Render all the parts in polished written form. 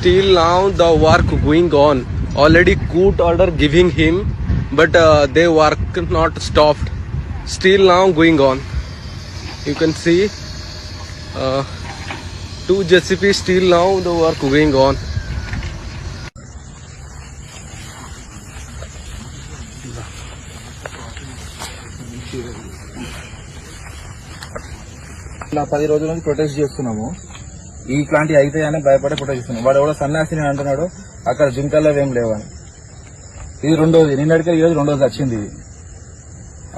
Still now the work going on. Already court order giving him, but they work not stopped. Still now going on. You can see 2 JCB still now the work going on. ఇలా 10 రోజుల నుంచి protest చేస్తున్నాము. ఇట్లాంటివి అయితాయని భయపడే protest చేస్తున్నాం. వాడు ఎవడో సన్యాసిని అంటున్నాడు, అక్కడ జింకల్లో ఏం లేవని. ఇది రెండోది, నిన్నటికే ఈరోజు రెండోది వచ్చింది. ఇది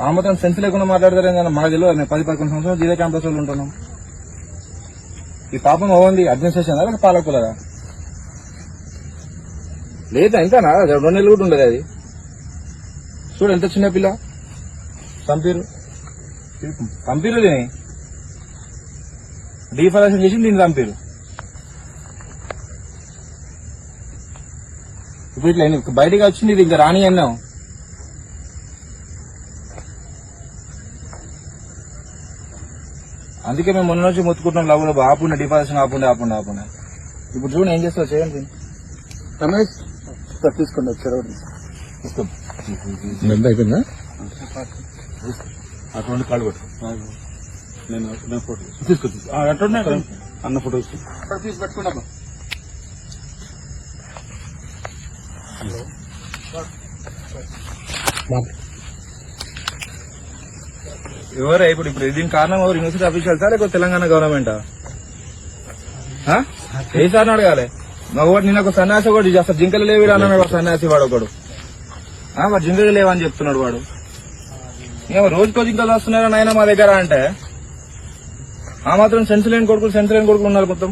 ఆ మాత్రం సెన్స్ లేకుండా మాట్లాడతారు ఏంటన్నా మాకు తెలియదు. మేము 10-11 సంవత్సరాలు జీరో క్యాంపస్ లో ఉంటున్నాం. ఈ పాపం అవ్వండి అడ్మినిస్ట్రేషన్ లేదా పాలకులదా లేదా ఇంకానా 2 నెలలు కూడా ఉండదు. అది చూడు ఎంత చిన్న పిల్ల. పంపిరు దీని డీఫారెస్టేషన్ చేసి దీన్ని చంపారు. ఇప్పుడు ఇట్లా బయటకు వచ్చింది, ఇది ఇంకా రాని అన్నాం. అందుకే మేము మొన్న నుంచి మొత్తుకుంటున్నాం లవ్లో ఆపుండే డిఫారెస్టేషన్ ఆపుండే. ఇప్పుడు చూడండి ఏం చేస్తావు చేయండి. రమేష్ తీసుకోండి ఒకసారి అయిపోయిందా అటువంటి కాళ్ళు పెట్టు. నేను ఫోటో తీసుకొచ్చి అన్న ఫోటో తీసి పెట్టుకున్నా. ఎవరు ఇప్పుడు దీని కారణం ఎవరు? యూనివర్సిటీ అఫీషియల్సా లేకపోతే తెలంగాణ గవర్నమెంటా? ఏ సార్ అడగాలి. మగవాడు నిన్న ఒక సన్యాసి ఒకటి అసలు జింకలు లేవి అన్నాడు. సన్యాసి వాడు ఒకడు వాడు జింకలు లేవని చెప్తున్నాడు. వాడు ఏమో రోజుకో జింకలు వస్తున్నారని ఆయన మా దగ్గర అంటే ఆ మాత్రం సెన్స్ లేని కొడుకులు ఉన్నారు మొత్తం.